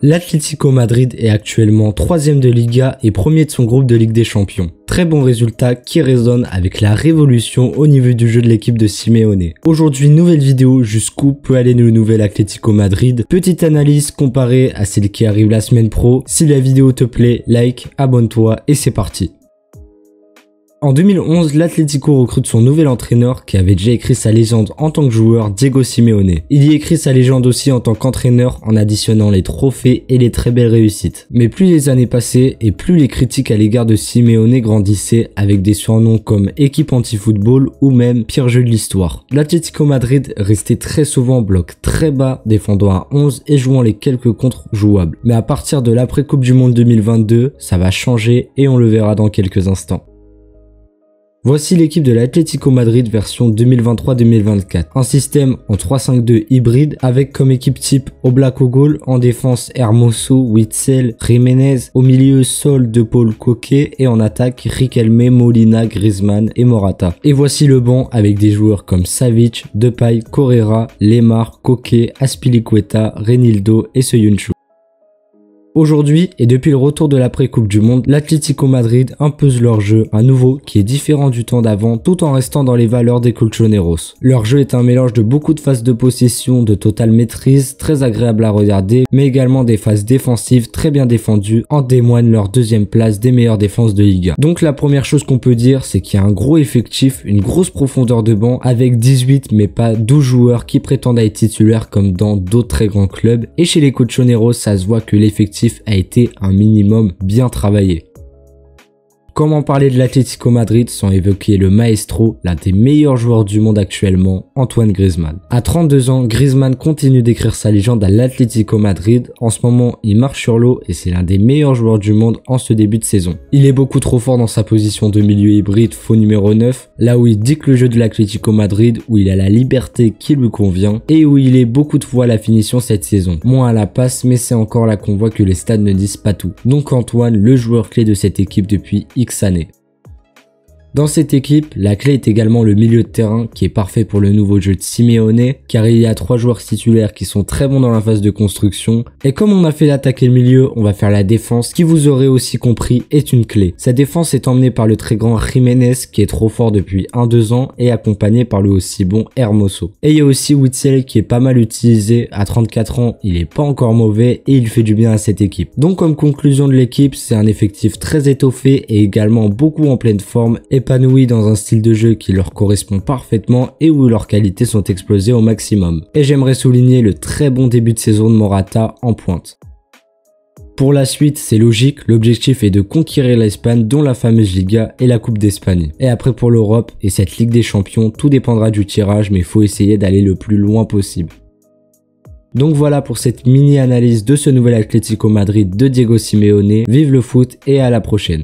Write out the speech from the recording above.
L'Atlético Madrid est actuellement 3e de Liga et premier de son groupe de Ligue des Champions. Très bon résultat qui résonne avec la révolution au niveau du jeu de l'équipe de Simeone. Aujourd'hui, nouvelle vidéo, jusqu'où peut aller le nouvel Atlético Madrid. Petite analyse comparée à celle qui arrive la semaine pro. Si la vidéo te plaît, like, abonne-toi et c'est parti. En 2011, l'Atlético recrute son nouvel entraîneur qui avait déjà écrit sa légende en tant que joueur, Diego Simeone. Il y écrit sa légende aussi en tant qu'entraîneur en additionnant les trophées et les très belles réussites. Mais plus les années passaient et plus les critiques à l'égard de Simeone grandissaient avec des surnoms comme équipe anti-football ou même pire jeu de l'histoire. L'Atlético Madrid restait très souvent en bloc très bas, défendant à 11 et jouant les quelques contres jouables. Mais à partir de l'après-Coupe du Monde 2022, ça va changer et on le verra dans quelques instants. Voici l'équipe de l'Atlético Madrid version 2023-2024. Un système en 3-5-2 hybride avec comme équipe type Oblak au goal, en défense Hermoso, Witsel, Jiménez, au milieu Sol, De Paul, Koke et en attaque Riquelme, Molina, Griezmann et Morata. Et voici le banc avec des joueurs comme Savic, Depay, Correa, Lemar, Koke, Azpilicueta, Reinildo et Söyüncü. Aujourd'hui, et depuis le retour de l'après-Coupe du Monde, l'Atlético Madrid impose leur jeu, un nouveau qui est différent du temps d'avant tout en restant dans les valeurs des colchoneros. Leur jeu est un mélange de beaucoup de phases de possession, de totale maîtrise, très agréable à regarder, mais également des phases défensives très bien défendues, en témoigne leur deuxième place des meilleures défenses de Liga. Donc la première chose qu'on peut dire, c'est qu'il y a un gros effectif, une grosse profondeur de banc, avec 18 mais pas 12 joueurs qui prétendent être titulaires comme dans d'autres très grands clubs, et chez les colchoneros, ça se voit que l'effectif a été un minimum bien travaillé. Comment parler de l'Atlético Madrid sans évoquer le maestro, l'un des meilleurs joueurs du monde actuellement, Antoine Griezmann. À 32 ans, Griezmann continue d'écrire sa légende à l'Atlético Madrid. En ce moment, il marche sur l'eau et c'est l'un des meilleurs joueurs du monde en ce début de saison. Il est beaucoup trop fort dans sa position de milieu hybride faux numéro 9, là où il dicte le jeu de l'Atlético Madrid, où il a la liberté qui lui convient et où il est beaucoup de fois à la finition cette saison. Moins à la passe, mais c'est encore là qu'on voit que les stats ne disent pas tout. Donc Antoine, le joueur clé de cette équipe depuis X années. Dans cette équipe, la clé est également le milieu de terrain qui est parfait pour le nouveau jeu de Simeone car il y a 3 joueurs titulaires qui sont très bons dans la phase de construction et comme on a fait l'attaque et le milieu, on va faire la défense qui vous aurez aussi compris est une clé. Sa défense est emmenée par le très grand Jiménez qui est trop fort depuis 1-2 ans et accompagné par le aussi bon Hermoso. Et il y a aussi Witsel qui est pas mal utilisé, à 34 ans il est pas encore mauvais et il fait du bien à cette équipe. Donc comme conclusion de l'équipe, c'est un effectif très étoffé et également beaucoup en pleine forme et épanouis dans un style de jeu qui leur correspond parfaitement et où leurs qualités sont explosées au maximum. Et j'aimerais souligner le très bon début de saison de Morata en pointe. Pour la suite, c'est logique, l'objectif est de conquérir l'Espagne dont la fameuse Liga et la Coupe d'Espagne. Et après pour l'Europe et cette Ligue des Champions, tout dépendra du tirage mais il faut essayer d'aller le plus loin possible. Donc voilà pour cette mini analyse de ce nouvel Atlético Madrid de Diego Simeone. Vive le foot et à la prochaine.